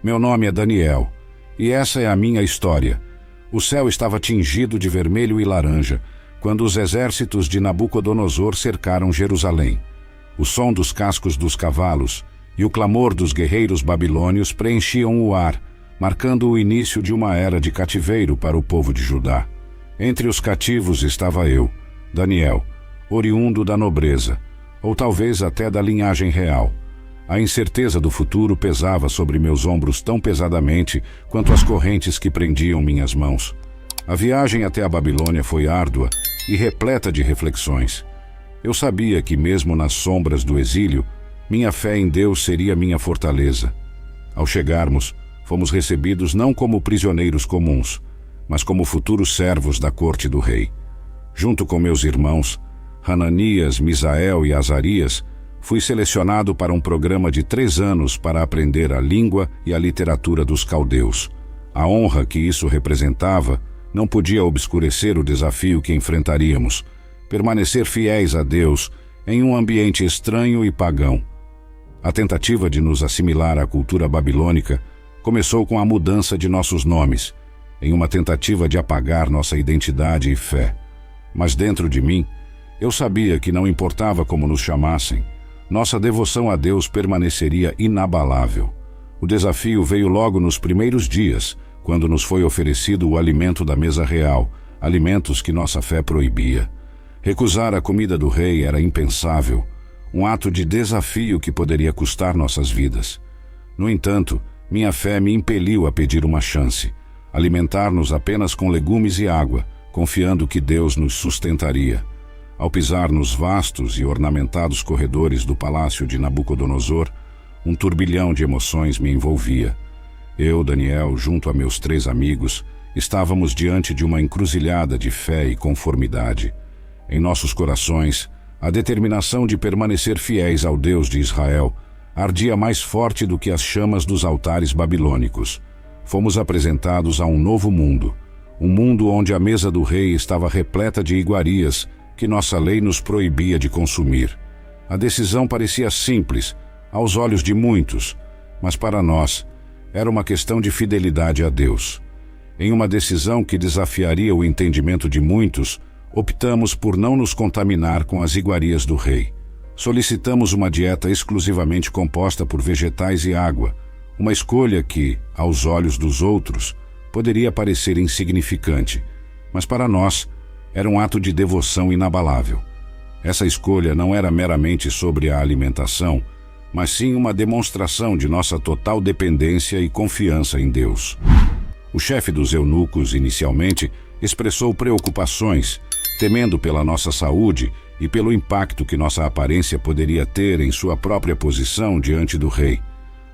Meu nome é Daniel, e essa é a minha história. O céu estava tingido de vermelho e laranja, quando os exércitos de Nabucodonosor cercaram Jerusalém. O som dos cascos dos cavalos e o clamor dos guerreiros babilônios preenchiam o ar, marcando o início de uma era de cativeiro para o povo de Judá. Entre os cativos estava eu, Daniel, oriundo da nobreza, ou talvez até da linhagem real. A incerteza do futuro pesava sobre meus ombros tão pesadamente quanto as correntes que prendiam minhas mãos. A viagem até a Babilônia foi árdua e repleta de reflexões. Eu sabia que mesmo nas sombras do exílio, minha fé em Deus seria minha fortaleza. Ao chegarmos, fomos recebidos não como prisioneiros comuns, mas como futuros servos da corte do rei. Junto com meus irmãos, Hananias, Misael e Azarias, fui selecionado para um programa de 3 anos para aprender a língua e a literatura dos caldeus. A honra que isso representava não podia obscurecer o desafio que enfrentaríamos: permanecer fiéis a Deus em um ambiente estranho e pagão. A tentativa de nos assimilar à cultura babilônica começou com a mudança de nossos nomes, em uma tentativa de apagar nossa identidade e fé. Mas dentro de mim, eu sabia que não importava como nos chamassem, nossa devoção a Deus permaneceria inabalável. O desafio veio logo nos primeiros dias, quando nos foi oferecido o alimento da mesa real, alimentos que nossa fé proibia. Recusar a comida do rei era impensável, um ato de desafio que poderia custar nossas vidas. No entanto, minha fé me impeliu a pedir uma chance: alimentar-nos apenas com legumes e água, confiando que Deus nos sustentaria. Ao pisar nos vastos e ornamentados corredores do palácio de Nabucodonosor, um turbilhão de emoções me envolvia. Eu, Daniel, junto a meus 3 amigos, estávamos diante de uma encruzilhada de fé e conformidade. Em nossos corações, a determinação de permanecer fiéis ao Deus de Israel ardia mais forte do que as chamas dos altares babilônicos. Fomos apresentados a um novo mundo, um mundo onde a mesa do rei estava repleta de iguarias que nossa lei nos proibia de consumir. A decisão parecia simples aos olhos de muitos, mas para nós era uma questão de fidelidade a Deus. Em uma decisão que desafiaria o entendimento de muitos, optamos por não nos contaminar com as iguarias do rei. Solicitamos uma dieta exclusivamente composta por vegetais e água, uma escolha que, aos olhos dos outros, poderia parecer insignificante, mas para nós era um ato de devoção inabalável. Essa escolha não era meramente sobre a alimentação, mas sim uma demonstração de nossa total dependência e confiança em Deus. O chefe dos eunucos, inicialmente, expressou preocupações, temendo pela nossa saúde e pelo impacto que nossa aparência poderia ter em sua própria posição diante do rei.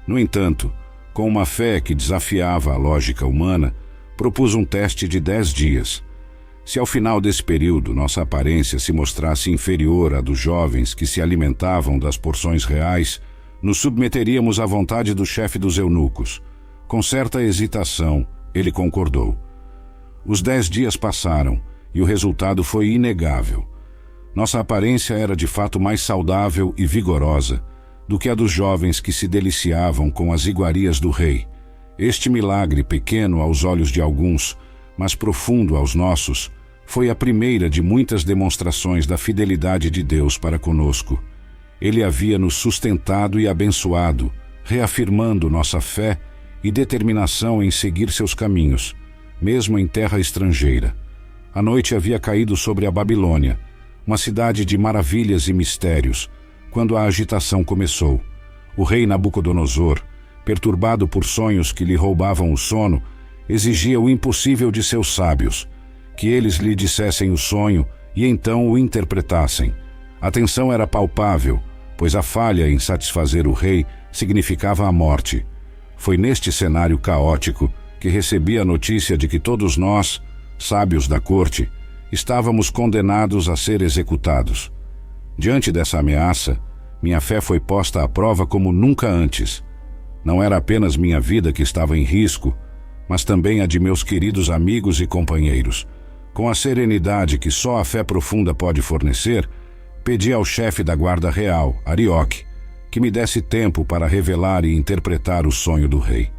No entanto, com uma fé que desafiava a lógica humana, propus um teste de 10 dias. Se ao final desse período nossa aparência se mostrasse inferior à dos jovens que se alimentavam das porções reais, nos submeteríamos à vontade do chefe dos eunucos. Com certa hesitação, ele concordou. Os 10 dias passaram e o resultado foi inegável. Nossa aparência era de fato mais saudável e vigorosa do que a dos jovens que se deliciavam com as iguarias do rei. Este milagre, pequeno aos olhos de alguns, mas profundo aos nossos, foi a primeira de muitas demonstrações da fidelidade de Deus para conosco. Ele havia nos sustentado e abençoado, reafirmando nossa fé e determinação em seguir seus caminhos, mesmo em terra estrangeira. A noite havia caído sobre a Babilônia, uma cidade de maravilhas e mistérios, quando a agitação começou. O rei Nabucodonosor, perturbado por sonhos que lhe roubavam o sono, exigia o impossível de seus sábios, que eles lhe dissessem o sonho e então o interpretassem. A tensão era palpável, pois a falha em satisfazer o rei significava a morte. Foi neste cenário caótico que recebi a notícia de que todos nós, sábios da corte, estávamos condenados a ser executados. Diante dessa ameaça, minha fé foi posta à prova como nunca antes. Não era apenas minha vida que estava em risco, mas também a de meus queridos amigos e companheiros. Com a serenidade que só a fé profunda pode fornecer, pedi ao chefe da guarda real, Arioque, que me desse tempo para revelar e interpretar o sonho do rei.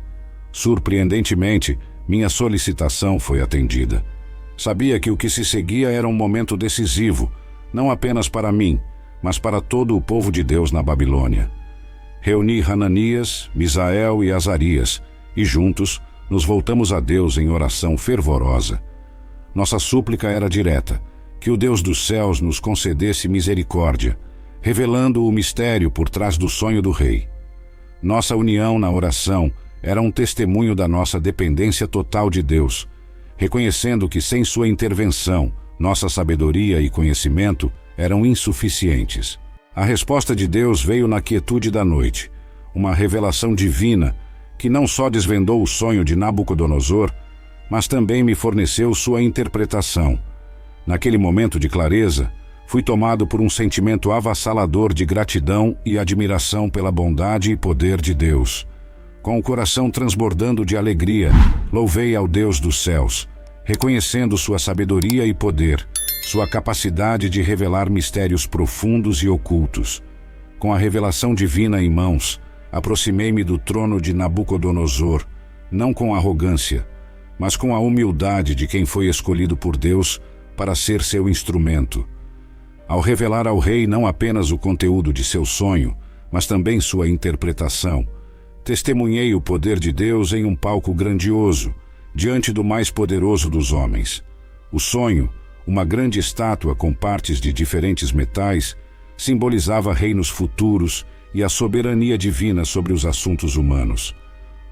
Surpreendentemente, minha solicitação foi atendida. Sabia que o que se seguia era um momento decisivo, não apenas para mim, mas para todo o povo de Deus na Babilônia. Reuni Hananias, Misael e Azarias, e juntos nos voltamos a Deus em oração fervorosa. Nossa súplica era direta, que o Deus dos céus nos concedesse misericórdia, revelando o mistério por trás do sonho do rei. Nossa união na oração era um testemunho da nossa dependência total de Deus, reconhecendo que sem sua intervenção, nossa sabedoria e conhecimento eram insuficientes. A resposta de Deus veio na quietude da noite, uma revelação divina que não só desvendou o sonho de Nabucodonosor, mas também me forneceu sua interpretação. Naquele momento de clareza, fui tomado por um sentimento avassalador de gratidão e admiração pela bondade e poder de Deus. Com o coração transbordando de alegria, louvei ao Deus dos céus, reconhecendo sua sabedoria e poder, sua capacidade de revelar mistérios profundos e ocultos. Com a revelação divina em mãos, aproximei-me do trono de Nabucodonosor, não com arrogância, mas com a humildade de quem foi escolhido por Deus para ser seu instrumento. Ao revelar ao rei não apenas o conteúdo de seu sonho, mas também sua interpretação, testemunhei o poder de Deus em um palco grandioso, diante do mais poderoso dos homens. O sonho, uma grande estátua com partes de diferentes metais, simbolizava reinos futuros e a soberania divina sobre os assuntos humanos.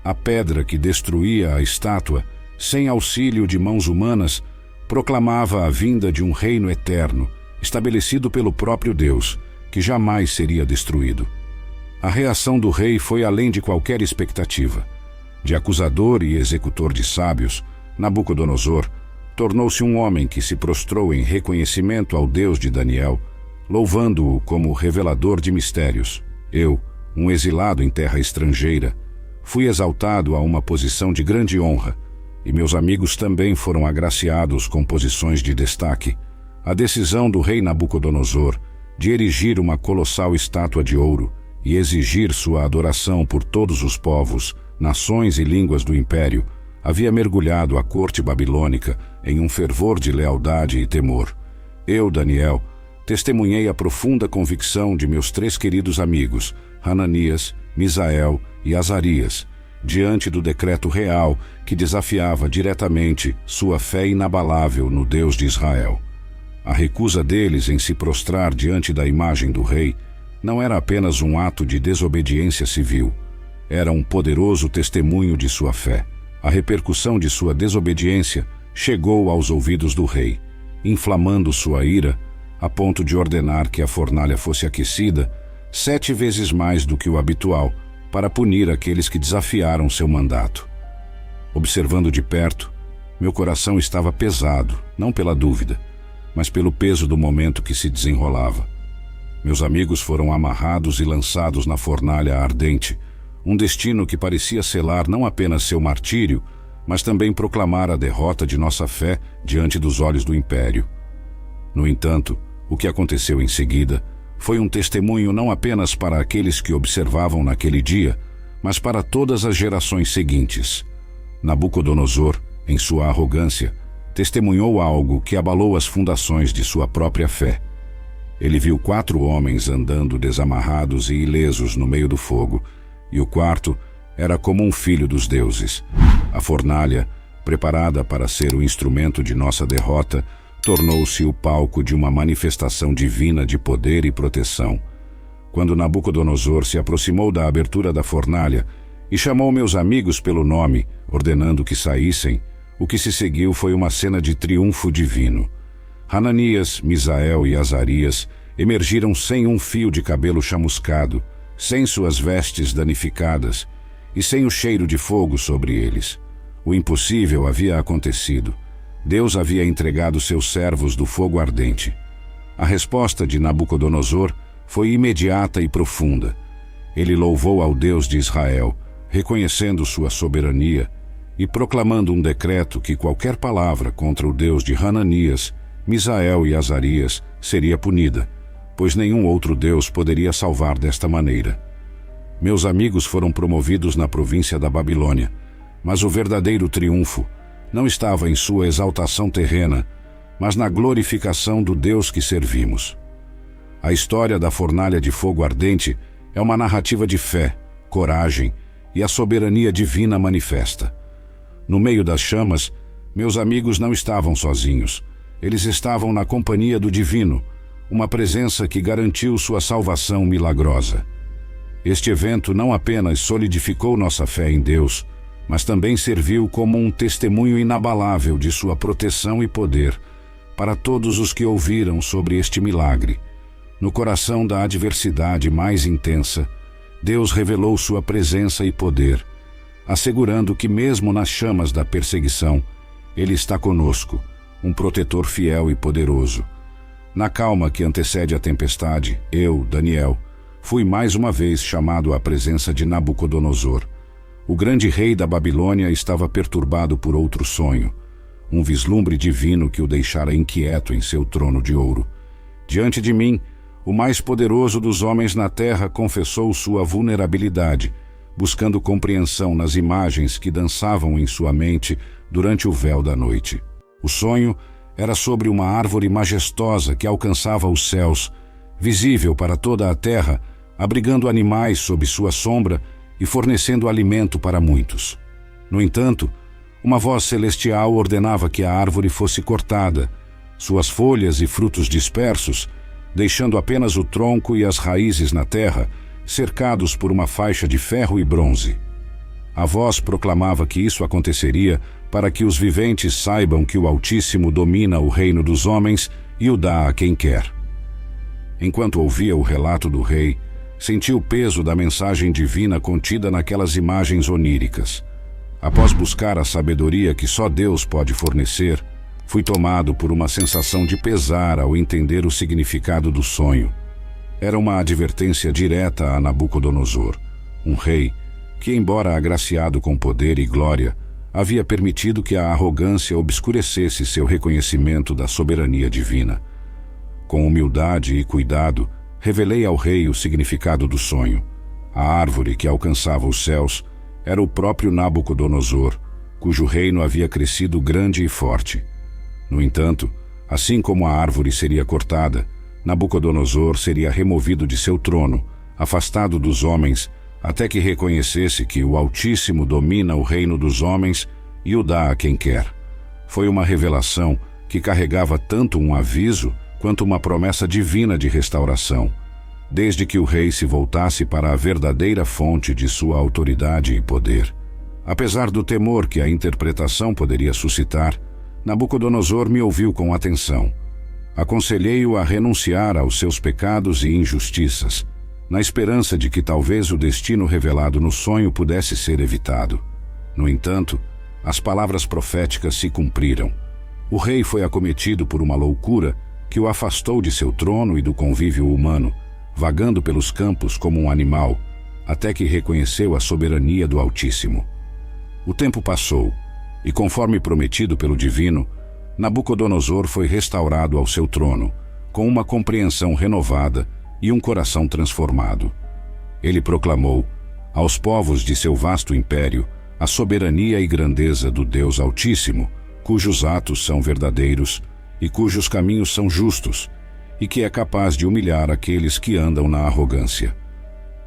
A pedra que destruía a estátua, sem auxílio de mãos humanas, proclamava a vinda de um reino eterno, estabelecido pelo próprio Deus, que jamais seria destruído. A reação do rei foi além de qualquer expectativa. De acusador e executor de sábios, Nabucodonosor tornou-se um homem que se prostrou em reconhecimento ao Deus de Daniel, louvando-o como revelador de mistérios. Eu, um exilado em terra estrangeira, fui exaltado a uma posição de grande honra, e meus amigos também foram agraciados com posições de destaque. A decisão do rei Nabucodonosor de erigir uma colossal estátua de ouro e exigir sua adoração por todos os povos, nações e línguas do império havia mergulhado a corte babilônica em um fervor de lealdade e temor. Eu, Daniel, testemunhei a profunda convicção de meus 3 queridos amigos, Hananias, Misael e Azarias, diante do decreto real que desafiava diretamente sua fé inabalável no Deus de Israel. A recusa deles em se prostrar diante da imagem do rei não era apenas um ato de desobediência civil, era um poderoso testemunho de sua fé. A repercussão de sua desobediência chegou aos ouvidos do rei, inflamando sua ira a ponto de ordenar que a fornalha fosse aquecida 7 vezes mais do que o habitual para punir aqueles que desafiaram seu mandato. Observando de perto, meu coração estava pesado, não pela dúvida, mas pelo peso do momento que se desenrolava. Meus amigos foram amarrados e lançados na fornalha ardente, um destino que parecia selar não apenas seu martírio, mas também proclamar a derrota de nossa fé diante dos olhos do império. No entanto, o que aconteceu em seguida foi um testemunho não apenas para aqueles que observavam naquele dia, mas para todas as gerações seguintes. Nabucodonosor, em sua arrogância, testemunhou algo que abalou as fundações de sua própria fé. Ele viu 4 homens andando desamarrados e ilesos no meio do fogo, e o quarto era como um filho dos deuses. A fornalha, preparada para ser o instrumento de nossa derrota, tornou-se o palco de uma manifestação divina de poder e proteção. Quando Nabucodonosor se aproximou da abertura da fornalha e chamou meus amigos pelo nome, ordenando que saíssem, o que se seguiu foi uma cena de triunfo divino. Hananias, Misael e Azarias emergiram sem um fio de cabelo chamuscado, sem suas vestes danificadas e sem o cheiro de fogo sobre eles. O impossível havia acontecido. Deus havia entregado seus servos do fogo ardente. A resposta de Nabucodonosor foi imediata e profunda. Ele louvou ao Deus de Israel, reconhecendo sua soberania e proclamando um decreto que qualquer palavra contra o Deus de Hananias, Misael e Azarias seria punida, pois nenhum outro Deus poderia salvar desta maneira. Meus amigos foram promovidos na província da Babilônia, Mas o verdadeiro triunfo não estava em sua exaltação terrena, mas na glorificação do Deus que servimos. A história da fornalha de fogo ardente é uma narrativa de fé, coragem e a soberania divina manifesta. No meio das chamas, meus amigos não estavam sozinhos. Eles estavam na companhia do Divino, uma presença que garantiu sua salvação milagrosa. Este evento não apenas solidificou nossa fé em Deus, mas também serviu como um testemunho inabalável de sua proteção e poder para todos os que ouviram sobre este milagre. No coração da adversidade mais intensa, Deus revelou sua presença e poder, assegurando que mesmo nas chamas da perseguição, Ele está conosco, um protetor fiel e poderoso. Na calma que antecede a tempestade, eu, Daniel, fui mais uma vez chamado à presença de Nabucodonosor. O grande rei da Babilônia estava perturbado por outro sonho, um vislumbre divino que o deixara inquieto em seu trono de ouro. Diante de mim, o mais poderoso dos homens na terra confessou sua vulnerabilidade, buscando compreensão nas imagens que dançavam em sua mente durante o véu da noite. O sonho era sobre uma árvore majestosa que alcançava os céus, visível para toda a terra, abrigando animais sob sua sombra e fornecendo alimento para muitos. No entanto, uma voz celestial ordenava que a árvore fosse cortada, suas folhas e frutos dispersos, deixando apenas o tronco e as raízes na terra, cercados por uma faixa de ferro e bronze. A voz proclamava que isso aconteceria para que os viventes saibam que o Altíssimo domina o reino dos homens e o dá a quem quer. Enquanto ouvia o relato do rei, senti o peso da mensagem divina contida naquelas imagens oníricas. Após buscar a sabedoria que só Deus pode fornecer, fui tomado por uma sensação de pesar ao entender o significado do sonho. Era uma advertência direta a Nabucodonosor, um rei que, embora agraciado com poder e glória, havia permitido que a arrogância obscurecesse seu reconhecimento da soberania divina. Com humildade e cuidado, revelei ao rei o significado do sonho. A árvore que alcançava os céus era o próprio Nabucodonosor, cujo reino havia crescido grande e forte. No entanto, assim como a árvore seria cortada, Nabucodonosor seria removido de seu trono, afastado dos homens, até que reconhecesse que o Altíssimo domina o reino dos homens e o dá a quem quer. Foi uma revelação que carregava tanto um aviso quanto uma promessa divina de restauração, desde que o rei se voltasse para a verdadeira fonte de sua autoridade e poder. Apesar do temor que a interpretação poderia suscitar, Nabucodonosor me ouviu com atenção. Aconselhei-o a renunciar aos seus pecados e injustiças, na esperança de que talvez o destino revelado no sonho pudesse ser evitado. No entanto, as palavras proféticas se cumpriram. O rei foi acometido por uma loucura que o afastou de seu trono e do convívio humano, vagando pelos campos como um animal, até que reconheceu a soberania do Altíssimo. O tempo passou, e conforme prometido pelo Divino, Nabucodonosor foi restaurado ao seu trono, com uma compreensão renovada e um coração transformado. Ele proclamou, aos povos de seu vasto império, a soberania e grandeza do Deus Altíssimo, cujos atos são verdadeiros e cujos caminhos são justos, e que é capaz de humilhar aqueles que andam na arrogância.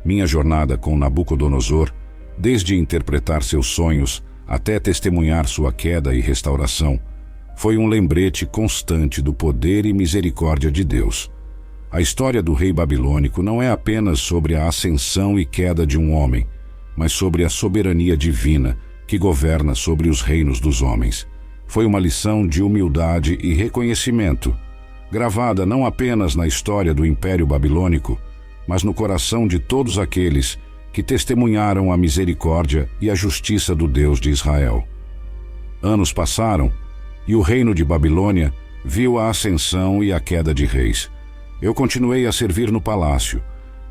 Minha jornada com Nabucodonosor, desde interpretar seus sonhos até testemunhar sua queda e restauração, foi um lembrete constante do poder e misericórdia de Deus. A história do rei babilônico não é apenas sobre a ascensão e queda de um homem, mas sobre a soberania divina que governa sobre os reinos dos homens. Foi uma lição de humildade e reconhecimento, gravada não apenas na história do Império Babilônico, mas no coração de todos aqueles que testemunharam a misericórdia e a justiça do Deus de Israel. Anos passaram, e o reino de Babilônia viu a ascensão e a queda de reis. Eu continuei a servir no palácio,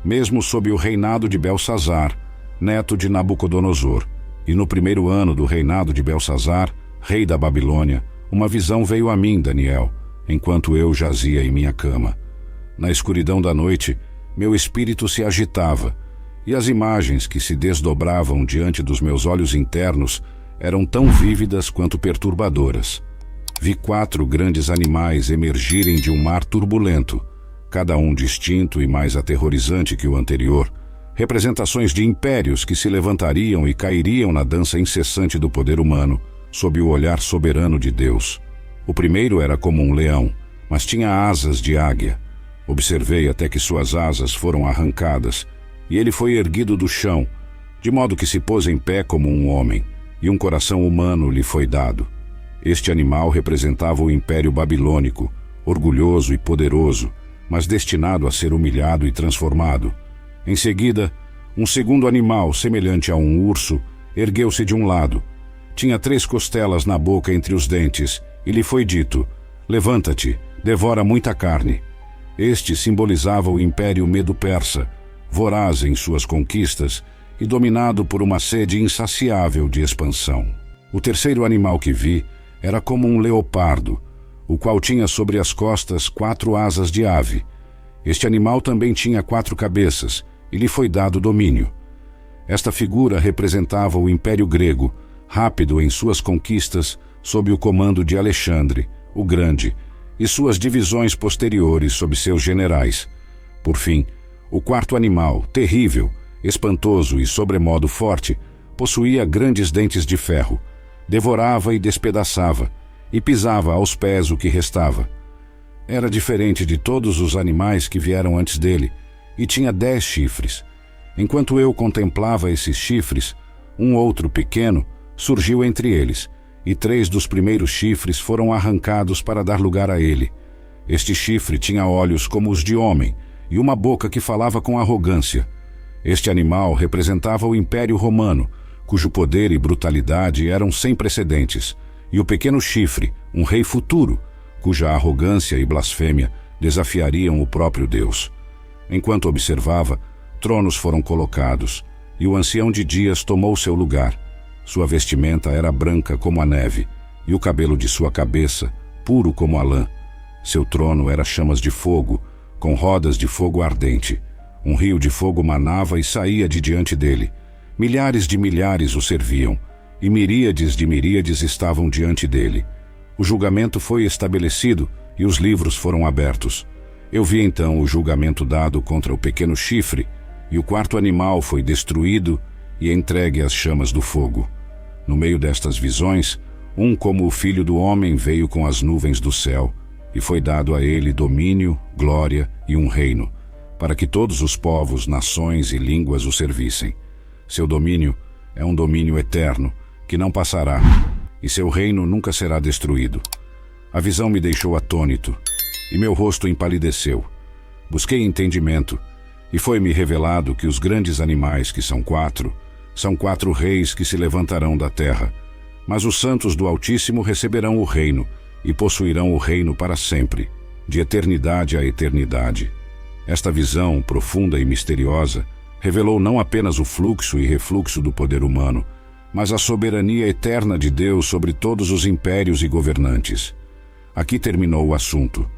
mesmo sob o reinado de Belsazar, neto de Nabucodonosor. E no primeiro ano do reinado de Belsazar, rei da Babilônia, uma visão veio a mim, Daniel, enquanto eu jazia em minha cama. Na escuridão da noite, meu espírito se agitava, e as imagens que se desdobravam diante dos meus olhos internos eram tão vívidas quanto perturbadoras. Vi 4 grandes animais emergirem de um mar turbulento, cada um distinto e mais aterrorizante que o anterior, representações de impérios que se levantariam e cairiam na dança incessante do poder humano, sob o olhar soberano de Deus. O primeiro era como um leão, mas tinha asas de águia. Observei até que suas asas foram arrancadas, e ele foi erguido do chão, de modo que se pôs em pé como um homem, e um coração humano lhe foi dado. Este animal representava o Império Babilônico, orgulhoso e poderoso, mas destinado a ser humilhado e transformado. Em seguida, um segundo animal, semelhante a um urso, ergueu-se de um lado. Tinha 3 costelas na boca entre os dentes, e lhe foi dito: levanta-te, devora muita carne. Este simbolizava o Império Medo-Persa, voraz em suas conquistas e dominado por uma sede insaciável de expansão. O terceiro animal que vi era como um leopardo, o qual tinha sobre as costas 4 asas de ave. Este animal também tinha 4 cabeças, e lhe foi dado domínio. Esta figura representava o Império Grego, rápido em suas conquistas, sob o comando de Alexandre, o Grande, e suas divisões posteriores sob seus generais. Por fim, o quarto animal, terrível, espantoso e sobremodo forte, possuía grandes dentes de ferro, devorava e despedaçava, e pisava aos pés o que restava. Era diferente de todos os animais que vieram antes dele, e tinha 10 chifres. Enquanto eu contemplava esses chifres, um outro pequeno surgiu entre eles, e 3 dos primeiros chifres foram arrancados para dar lugar a ele. Este chifre tinha olhos como os de homem, e uma boca que falava com arrogância. Este animal representava o Império Romano, cujo poder e brutalidade eram sem precedentes, e o pequeno chifre, um rei futuro, cuja arrogância e blasfêmia desafiariam o próprio Deus. Enquanto observava, tronos foram colocados, e o ancião de dias tomou seu lugar. Sua vestimenta era branca como a neve, e o cabelo de sua cabeça, puro como a lã. Seu trono era chamas de fogo, com rodas de fogo ardente. Um rio de fogo manava e saía de diante dele. Milhares de milhares o serviam, e miríades de miríades estavam diante dele. O julgamento foi estabelecido, e os livros foram abertos. Eu vi então o julgamento dado contra o pequeno chifre, e o quarto animal foi destruído e entregue às chamas do fogo. No meio destas visões, um como o Filho do Homem veio com as nuvens do céu, e foi dado a ele domínio, glória e um reino, para que todos os povos, nações e línguas o servissem. Seu domínio é um domínio eterno, que não passará, e seu reino nunca será destruído. A visão me deixou atônito, e meu rosto empalideceu. Busquei entendimento, e foi-me revelado que os grandes animais, que são 4 reis que se levantarão da terra. Mas os santos do Altíssimo receberão o reino, e possuirão o reino para sempre, de eternidade a eternidade. Esta visão, profunda e misteriosa, revelou não apenas o fluxo e refluxo do poder humano, mas a soberania eterna de Deus sobre todos os impérios e governantes. Aqui terminou o assunto.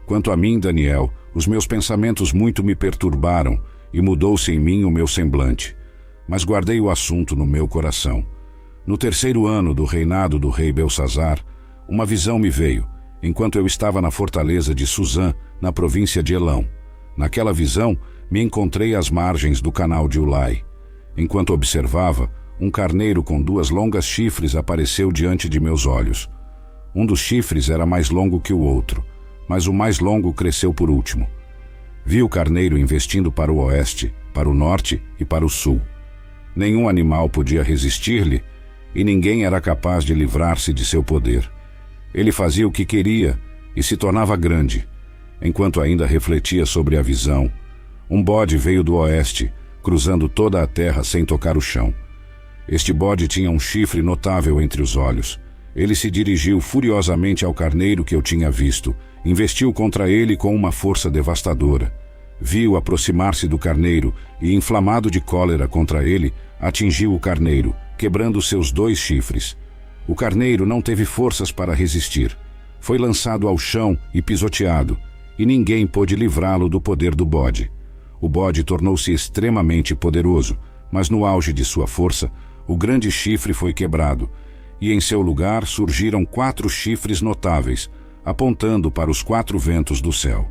Quanto a mim, Daniel, os meus pensamentos muito me perturbaram, e mudou-se em mim o meu semblante. Mas guardei o assunto no meu coração. No 3º ano do reinado do rei Belsazar, uma visão me veio, enquanto eu estava na fortaleza de Suzã, na província de Elão. Naquela visão, me encontrei às margens do canal de Ulai. Enquanto observava, um carneiro com 2 longas chifres apareceu diante de meus olhos. Um dos chifres era mais longo que o outro, mas o mais longo cresceu por último. Vi o carneiro investindo para o oeste, para o norte e para o sul. Nenhum animal podia resistir-lhe, e ninguém era capaz de livrar-se de seu poder. Ele fazia o que queria e se tornava grande. Enquanto ainda refletia sobre a visão, um bode veio do oeste, cruzando toda a terra sem tocar o chão. Este bode tinha um chifre notável entre os olhos. Ele se dirigiu furiosamente ao carneiro que eu tinha visto, investiu contra ele com uma força devastadora. Vi-o aproximar-se do carneiro e, inflamado de cólera contra ele, atingiu o carneiro, quebrando seus 2 chifres. O carneiro não teve forças para resistir. Foi lançado ao chão e pisoteado, e ninguém pôde livrá-lo do poder do bode. O bode tornou-se extremamente poderoso, mas no auge de sua força, o grande chifre foi quebrado, e em seu lugar surgiram 4 chifres notáveis, apontando para os 4 ventos do céu.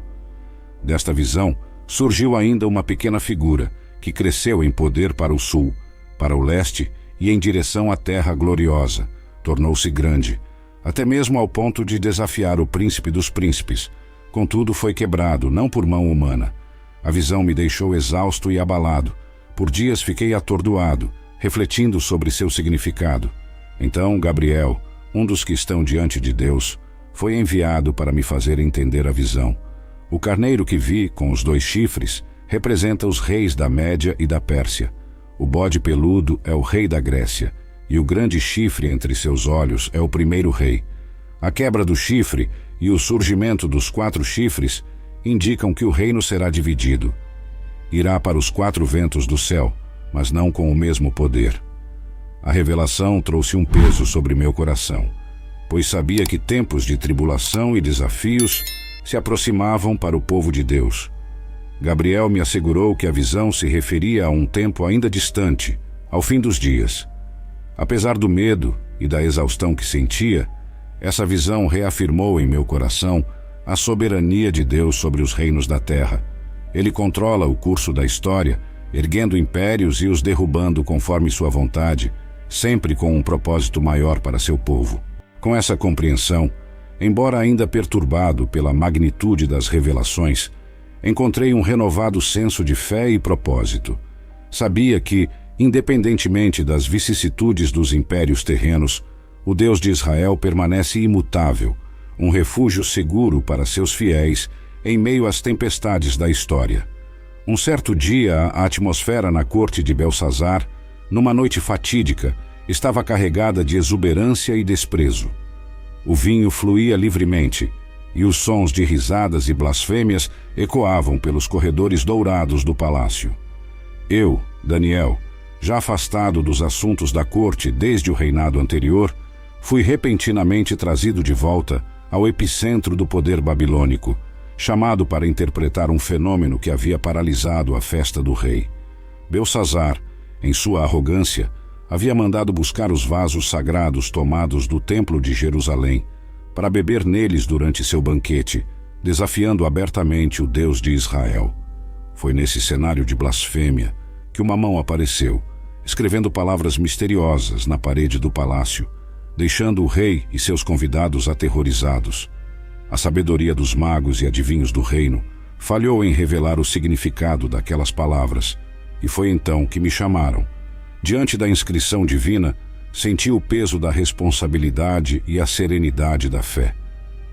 Desta visão, surgiu ainda uma pequena figura, que cresceu em poder para o sul, para o leste e em direção à terra gloriosa. Tornou-se grande, até mesmo ao ponto de desafiar o príncipe dos príncipes. Contudo, foi quebrado, não por mão humana. A visão me deixou exausto e abalado. Por dias fiquei atordoado, refletindo sobre seu significado. Então Gabriel, um dos que estão diante de Deus, foi enviado para me fazer entender a visão. O carneiro que vi, com os 2 chifres, representa os reis da Média e da Pérsia. O bode peludo é o rei da Grécia, e o grande chifre entre seus olhos é o primeiro rei. A quebra do chifre e o surgimento dos 4 chifres indicam que o reino será dividido. Irá para os 4 ventos do céu, mas não com o mesmo poder. A revelação trouxe um peso sobre meu coração, pois sabia que tempos de tribulação e desafios se aproximavam para o povo de Deus. Gabriel me assegurou que a visão se referia a um tempo ainda distante, ao fim dos dias. Apesar do medo e da exaustão que sentia, essa visão reafirmou em meu coração a soberania de Deus sobre os reinos da terra. Ele controla o curso da história, erguendo impérios e os derrubando conforme sua vontade, sempre com um propósito maior para seu povo. Com essa compreensão, embora ainda perturbado pela magnitude das revelações, encontrei um renovado senso de fé e propósito. Sabia que, independentemente das vicissitudes dos impérios terrenos, o Deus de Israel permanece imutável, um refúgio seguro para seus fiéis em meio às tempestades da história. Um certo dia, a atmosfera na corte de Belsazar, numa noite fatídica, estava carregada de exuberância e desprezo. O vinho fluía livremente, e os sons de risadas e blasfêmias ecoavam pelos corredores dourados do palácio. Eu, Daniel, já afastado dos assuntos da corte desde o reinado anterior, fui repentinamente trazido de volta ao epicentro do poder babilônico, chamado para interpretar um fenômeno que havia paralisado a festa do rei. Belsazar, em sua arrogância, havia mandado buscar os vasos sagrados tomados do templo de Jerusalém, para beber neles durante seu banquete, desafiando abertamente o Deus de Israel. Foi nesse cenário de blasfêmia que uma mão apareceu, escrevendo palavras misteriosas na parede do palácio, deixando o rei e seus convidados aterrorizados. A sabedoria dos magos e adivinhos do reino falhou em revelar o significado daquelas palavras, e foi então que me chamaram. Diante da inscrição divina, senti o peso da responsabilidade e a serenidade da fé.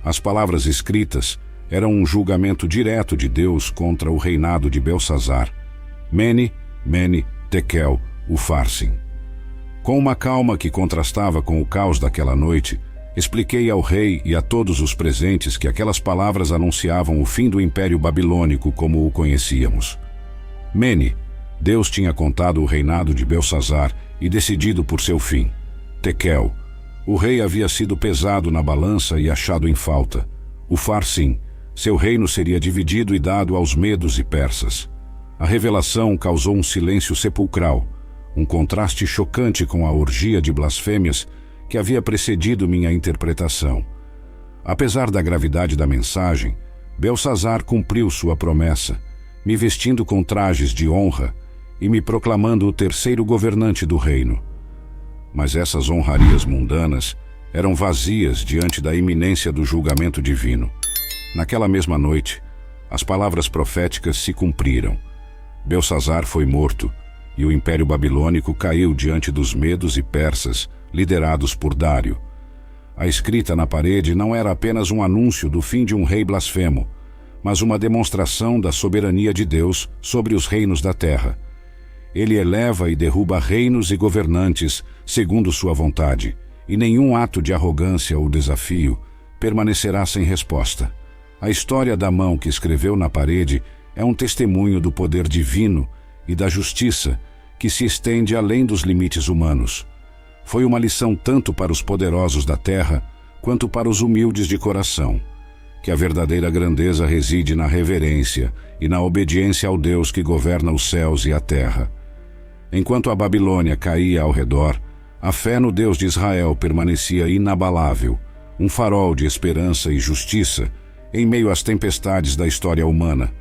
As palavras escritas eram um julgamento direto de Deus contra o reinado de Belsazar. Mene, Mene, Tekel, Ufarsin. Com uma calma que contrastava com o caos daquela noite, expliquei ao rei e a todos os presentes que aquelas palavras anunciavam o fim do Império Babilônico como o conhecíamos. Mene, Deus tinha contado o reinado de Belsazar e decidido por seu fim. Tekel, o rei havia sido pesado na balança e achado em falta. Ufarsin, seu reino seria dividido e dado aos medos e persas. A revelação causou um silêncio sepulcral, um contraste chocante com a orgia de blasfêmias que havia precedido minha interpretação. Apesar da gravidade da mensagem, Belsazar cumpriu sua promessa, me vestindo com trajes de honra e me proclamando o terceiro governante do reino. Mas essas honrarias mundanas eram vazias diante da iminência do julgamento divino. Naquela mesma noite, as palavras proféticas se cumpriram. Belsazar foi morto, e o Império Babilônico caiu diante dos medos e persas, liderados por Dário. A escrita na parede não era apenas um anúncio do fim de um rei blasfemo, mas uma demonstração da soberania de Deus sobre os reinos da terra. Ele eleva e derruba reinos e governantes segundo sua vontade, e nenhum ato de arrogância ou desafio permanecerá sem resposta. A história da mão que escreveu na parede é um testemunho do poder divino e da justiça que se estende além dos limites humanos. Foi uma lição tanto para os poderosos da terra quanto para os humildes de coração, que a verdadeira grandeza reside na reverência e na obediência ao Deus que governa os céus e a terra. Enquanto a Babilônia caía ao redor, A fé no Deus de Israel permanecia inabalável, um farol de esperança e justiça em meio às tempestades da história humana.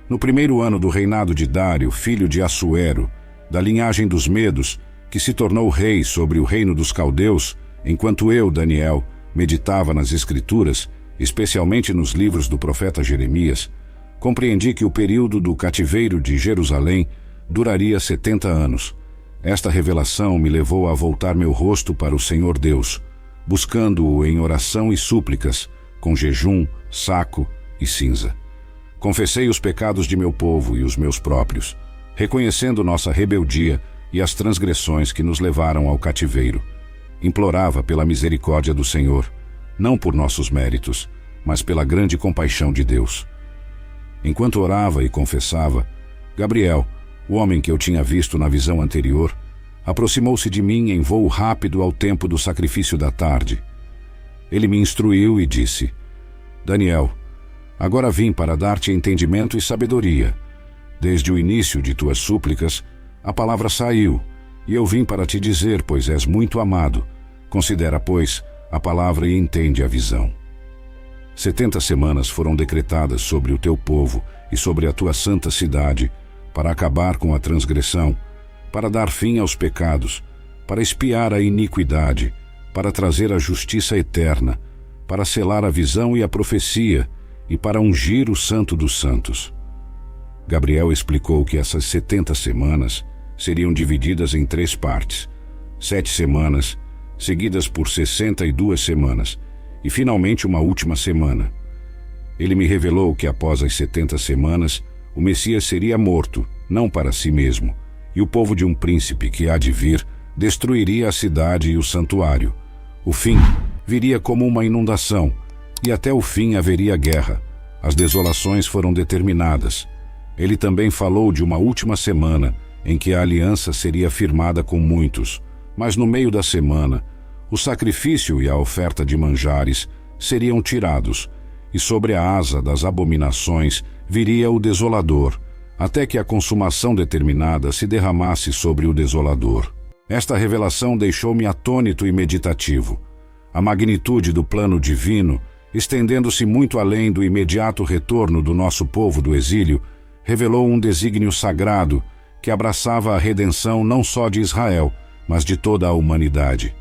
No primeiro ano do reinado de Dário, filho de Assuero, da linhagem dos Medos, que se tornou rei sobre o reino dos caldeus, enquanto eu, Daniel, meditava nas Escrituras, especialmente nos livros do profeta Jeremias, compreendi que o período do cativeiro de Jerusalém duraria 70 anos. Esta revelação me levou a voltar meu rosto para o Senhor Deus, buscando-o em oração e súplicas, com jejum, saco e cinza. Confessei os pecados de meu povo e os meus próprios, reconhecendo nossa rebeldia e as transgressões que nos levaram ao cativeiro. Implorava pela misericórdia do Senhor, não por nossos méritos, mas pela grande compaixão de Deus. Enquanto orava e confessava, Gabriel, o homem que eu tinha visto na visão anterior, aproximou-se de mim em voo rápido ao tempo do sacrifício da tarde. Ele me instruiu e disse: Daniel, agora vim para dar-te entendimento e sabedoria. Desde o início de tuas súplicas, a palavra saiu, e eu vim para te dizer, pois és muito amado. Considera, pois, a palavra e entende a visão. 70 semanas foram decretadas sobre o teu povo e sobre a tua santa cidade, para acabar com a transgressão, para dar fim aos pecados, para expiar a iniquidade, para trazer a justiça eterna, para selar a visão e a profecia, e para ungir o Santo dos Santos. Gabriel explicou que essas 70 semanas seriam divididas em 3 partes, 7 semanas, seguidas por 62 semanas, e finalmente uma última semana. Ele me revelou que após as 70 semanas, o Messias seria morto, não para si mesmo, e o povo de um príncipe que há de vir destruiria a cidade e o santuário. O fim viria como uma inundação, e até o fim haveria guerra. As desolações foram determinadas. Ele também falou de uma última semana, em que a aliança seria firmada com muitos, mas no meio da semana, o sacrifício e a oferta de manjares seriam tirados, e sobre a asa das abominações viria o desolador, até que a consumação determinada se derramasse sobre o desolador. Esta revelação deixou-me atônito e meditativo. A magnitude do plano divino, estendendo-se muito além do imediato retorno do nosso povo do exílio, revelou um desígnio sagrado que abraçava a redenção não só de Israel, mas de toda a humanidade.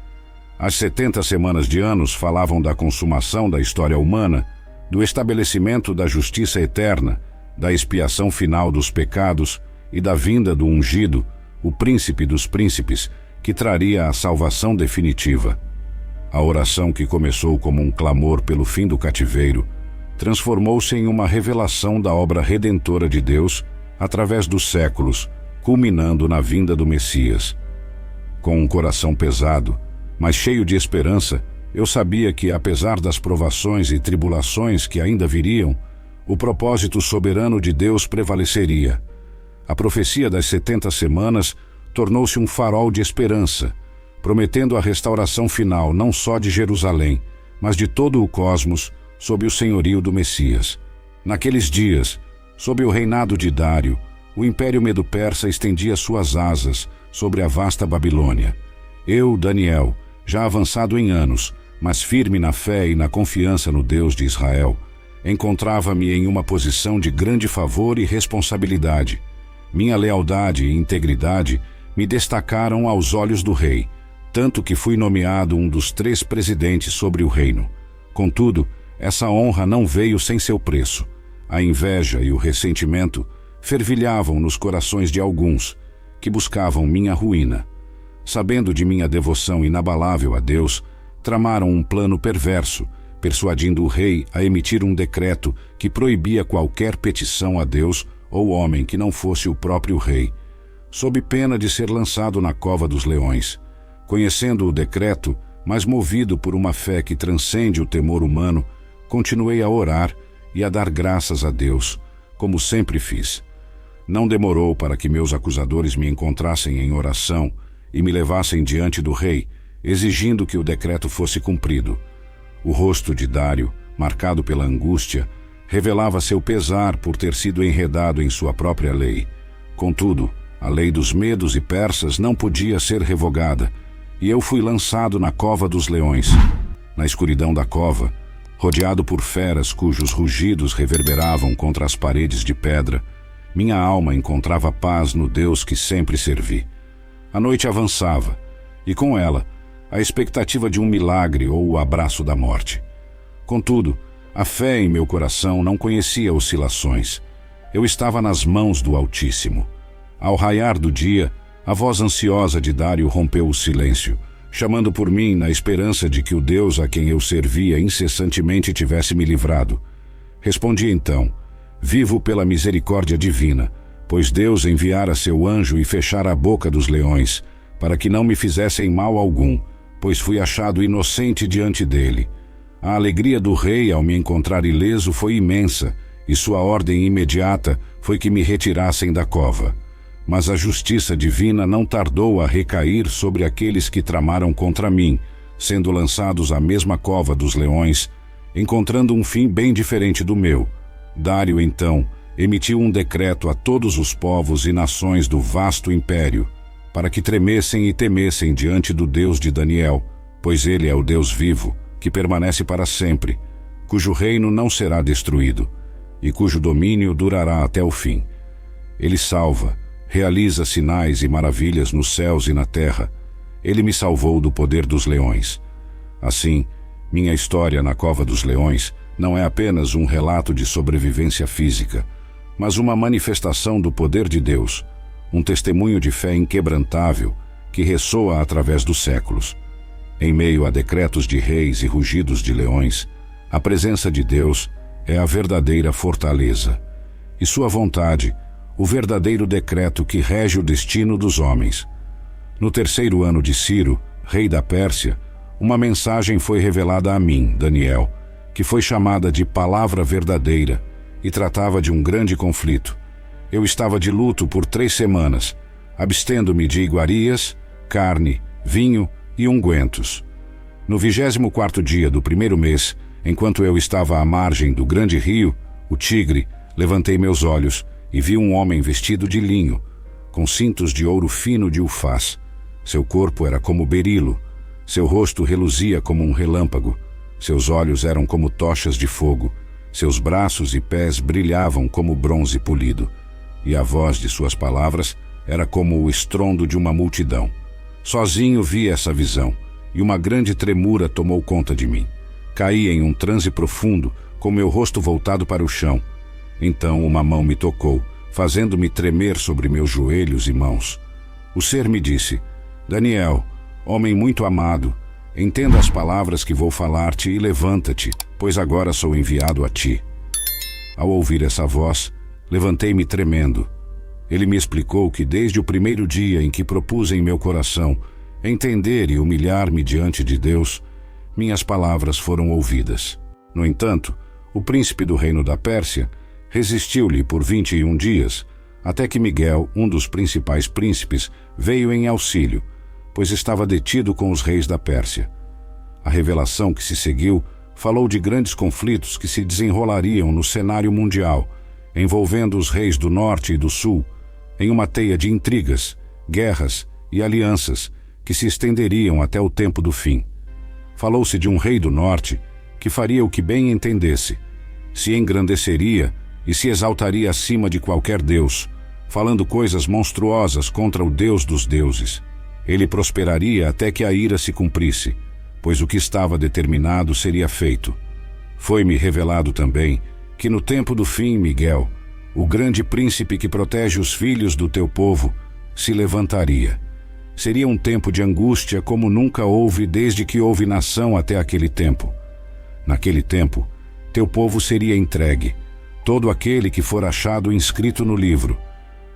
As 70 semanas de anos falavam da consumação da história humana, do estabelecimento da justiça eterna, da expiação final dos pecados e da vinda do ungido, o príncipe dos príncipes, que traria a salvação definitiva. A oração que começou como um clamor pelo fim do cativeiro transformou-se em uma revelação da obra redentora de Deus através dos séculos, culminando na vinda do Messias. Com um coração pesado, mas cheio de esperança, eu sabia que, apesar das provações e tribulações que ainda viriam, o propósito soberano de Deus prevaleceria. A profecia das 70 semanas tornou-se um farol de esperança, prometendo a restauração final não só de Jerusalém, mas de todo o cosmos, sob o senhorio do Messias. Naqueles dias, sob o reinado de Dário, o Império Medo-Persa estendia suas asas sobre a vasta Babilônia. Eu, Daniel, já avançado em anos, mas firme na fé e na confiança no Deus de Israel, encontrava-me em uma posição de grande favor e responsabilidade. Minha lealdade e integridade me destacaram aos olhos do rei, tanto que fui nomeado um dos 3 presidentes sobre o reino. Contudo, essa honra não veio sem seu preço. A inveja e o ressentimento fervilhavam nos corações de alguns, que buscavam minha ruína. Sabendo de minha devoção inabalável a Deus, tramaram um plano perverso, persuadindo o rei a emitir um decreto que proibia qualquer petição a Deus ou homem que não fosse o próprio rei, sob pena de ser lançado na cova dos leões. Conhecendo o decreto, mas movido por uma fé que transcende o temor humano, continuei a orar e a dar graças a Deus, como sempre fiz. Não demorou para que meus acusadores me encontrassem em oração e me levassem diante do rei, exigindo que o decreto fosse cumprido. O rosto de Dário, marcado pela angústia, revelava seu pesar por ter sido enredado em sua própria lei. Contudo, a lei dos medos e persas não podia ser revogada, e eu fui lançado na cova dos leões. Na escuridão da cova, rodeado por feras cujos rugidos reverberavam contra as paredes de pedra, minha alma encontrava paz no Deus que sempre servi. A noite avançava, e com ela, a expectativa de um milagre ou o abraço da morte. Contudo, a fé em meu coração não conhecia oscilações. Eu estava nas mãos do Altíssimo. Ao raiar do dia, a voz ansiosa de Dário rompeu o silêncio, chamando por mim na esperança de que o Deus a quem eu servia incessantemente tivesse me livrado. Respondi então: vivo pela misericórdia divina, pois Deus enviara seu anjo e fechara a boca dos leões, para que não me fizessem mal algum, pois fui achado inocente diante dele. A alegria do rei ao me encontrar ileso foi imensa, e sua ordem imediata foi que me retirassem da cova. Mas a justiça divina não tardou a recair sobre aqueles que tramaram contra mim, sendo lançados à mesma cova dos leões, encontrando um fim bem diferente do meu. Dário, então, emitiu um decreto a todos os povos e nações do vasto império, para que tremessem e temessem diante do Deus de Daniel, pois ele é o Deus vivo, que permanece para sempre, cujo reino não será destruído, e cujo domínio durará até o fim. Ele salva, realiza sinais e maravilhas nos céus e na terra. Ele me salvou do poder dos leões. Assim, minha história na cova dos leões não é apenas um relato de sobrevivência física, mas uma manifestação do poder de Deus, um testemunho de fé inquebrantável que ressoa através dos séculos. Em meio a decretos de reis e rugidos de leões, a presença de Deus é a verdadeira fortaleza, e sua vontade, o verdadeiro decreto que rege o destino dos homens. No 3º ano de Ciro, rei da Pérsia, uma mensagem foi revelada a mim, Daniel, que foi chamada de Palavra Verdadeira, e tratava de um grande conflito. Eu estava de luto por 3 semanas, abstendo-me de iguarias, carne, vinho e ungüentos. No 24º dia do 1º mês, enquanto eu estava à margem do grande rio, o Tigre, levantei meus olhos e vi um homem vestido de linho, com cintos de ouro fino de ufaz. Seu corpo era como berilo, seu rosto reluzia como um relâmpago, seus olhos eram como tochas de fogo, seus braços e pés brilhavam como bronze polido, e a voz de suas palavras era como o estrondo de uma multidão. Sozinho vi essa visão, e uma grande tremura tomou conta de mim. Caí em um transe profundo, com meu rosto voltado para o chão. Então uma mão me tocou, fazendo-me tremer sobre meus joelhos e mãos. O ser me disse: Daniel, homem muito amado, entenda as palavras que vou falar-te e levanta-te, pois agora sou enviado a ti. Ao ouvir essa voz, levantei-me tremendo. Ele me explicou que desde o primeiro dia em que propus em meu coração entender e humilhar-me diante de Deus, minhas palavras foram ouvidas. No entanto, o príncipe do reino da Pérsia resistiu-lhe por 21 dias, até que Miguel, um dos principais príncipes, veio em auxílio, pois estava detido com os reis da Pérsia. A revelação que se seguiu falou de grandes conflitos que se desenrolariam no cenário mundial, envolvendo os reis do norte e do sul, em uma teia de intrigas, guerras e alianças que se estenderiam até o tempo do fim. Falou-se de um rei do norte que faria o que bem entendesse, se engrandeceria e se exaltaria acima de qualquer deus, falando coisas monstruosas contra o Deus dos deuses. Ele prosperaria até que a ira se cumprisse, pois o que estava determinado seria feito. Foi-me revelado também que no tempo do fim, Miguel, o grande príncipe que protege os filhos do teu povo, se levantaria. Seria um tempo de angústia como nunca houve desde que houve nação até aquele tempo. Naquele tempo, teu povo seria entregue, todo aquele que for achado inscrito no livro.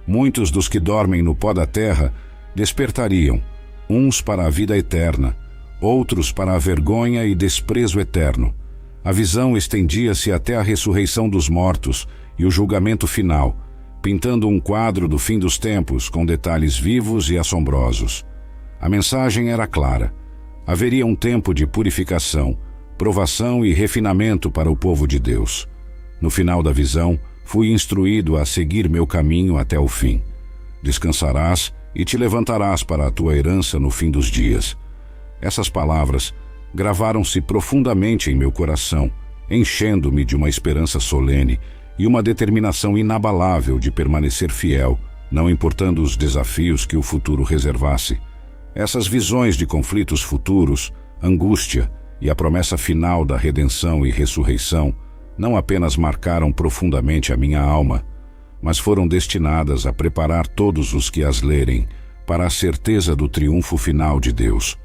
Muitos dos que dormem no pó da terra despertariam, uns para a vida eterna, outros para a vergonha e desprezo eterno. A visão estendia-se até a ressurreição dos mortos e o julgamento final, pintando um quadro do fim dos tempos com detalhes vivos e assombrosos. A mensagem era clara. Haveria um tempo de purificação, provação e refinamento para o povo de Deus. No final da visão, fui instruído a seguir meu caminho até o fim. Descansarás e te levantarás para a tua herança no fim dos dias. Essas palavras gravaram-se profundamente em meu coração, enchendo-me de uma esperança solene e uma determinação inabalável de permanecer fiel, não importando os desafios que o futuro reservasse. Essas visões de conflitos futuros, angústia e a promessa final da redenção e ressurreição não apenas marcaram profundamente a minha alma, mas foram destinadas a preparar todos os que as lerem para a certeza do triunfo final de Deus.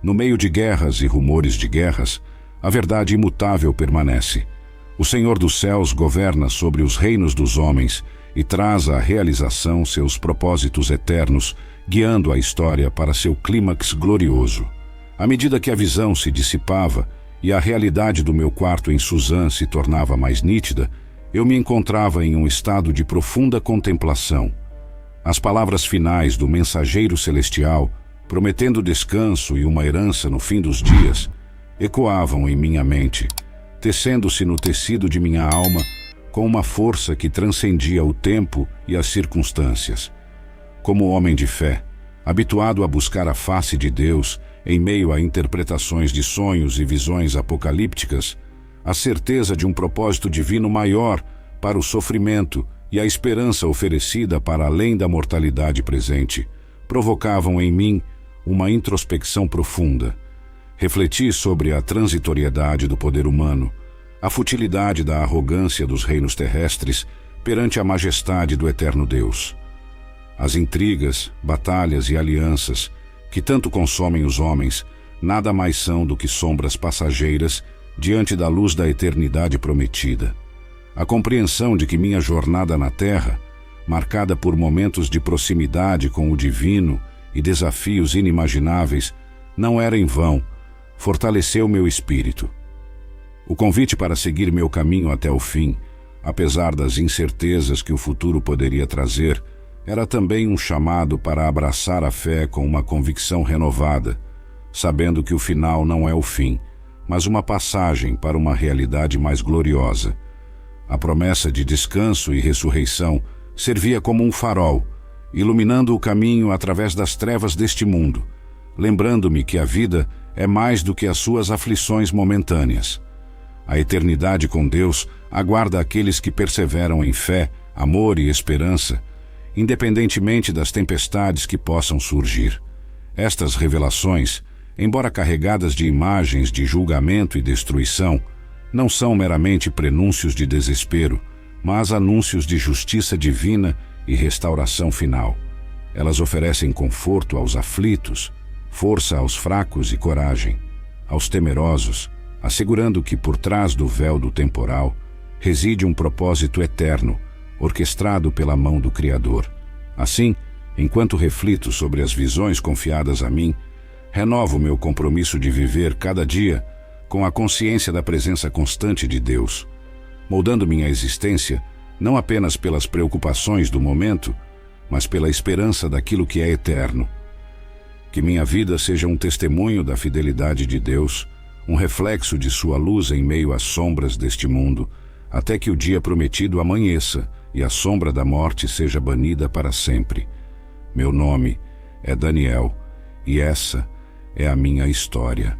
No meio de guerras e rumores de guerras, a verdade imutável permanece. O Senhor dos céus governa sobre os reinos dos homens e traz à realização seus propósitos eternos, guiando a história para seu clímax glorioso. À medida que a visão se dissipava e a realidade do meu quarto em Suzã se tornava mais nítida, eu me encontrava em um estado de profunda contemplação. As palavras finais do mensageiro celestial, prometendo descanso e uma herança no fim dos dias, ecoavam em minha mente, tecendo-se no tecido de minha alma com uma força que transcendia o tempo e as circunstâncias. Como homem de fé, habituado a buscar a face de Deus em meio a interpretações de sonhos e visões apocalípticas, a certeza de um propósito divino maior para o sofrimento e a esperança oferecida para além da mortalidade presente, provocavam em mim uma introspecção profunda. Refleti sobre a transitoriedade do poder humano, a futilidade da arrogância dos reinos terrestres perante a majestade do eterno Deus. As intrigas, batalhas e alianças que tanto consomem os homens nada mais são do que sombras passageiras diante da luz da eternidade prometida. A compreensão de que minha jornada na Terra, marcada por momentos de proximidade com o divino e desafios inimagináveis, não era em vão, fortaleceu meu espírito. O convite para seguir meu caminho até o fim, apesar das incertezas que o futuro poderia trazer, era também um chamado para abraçar a fé com uma convicção renovada, sabendo que o final não é o fim, mas uma passagem para uma realidade mais gloriosa. A promessa de descanso e ressurreição servia como um farol, iluminando o caminho através das trevas deste mundo, lembrando-me que a vida é mais do que as suas aflições momentâneas. A eternidade com Deus aguarda aqueles que perseveram em fé, amor e esperança, independentemente das tempestades que possam surgir. Estas revelações, embora carregadas de imagens de julgamento e destruição, não são meramente prenúncios de desespero, mas anúncios de justiça divina e restauração final. Elas oferecem conforto aos aflitos, força aos fracos e coragem aos temerosos, assegurando que por trás do véu do temporal reside um propósito eterno, orquestrado pela mão do Criador. Assim, enquanto reflito sobre as visões confiadas a mim, renovo meu compromisso de viver cada dia com a consciência da presença constante de Deus, moldando minha existência não apenas pelas preocupações do momento, mas pela esperança daquilo que é eterno. Que minha vida seja um testemunho da fidelidade de Deus, um reflexo de sua luz em meio às sombras deste mundo, até que o dia prometido amanheça e a sombra da morte seja banida para sempre. Meu nome é Daniel, e essa é a minha história.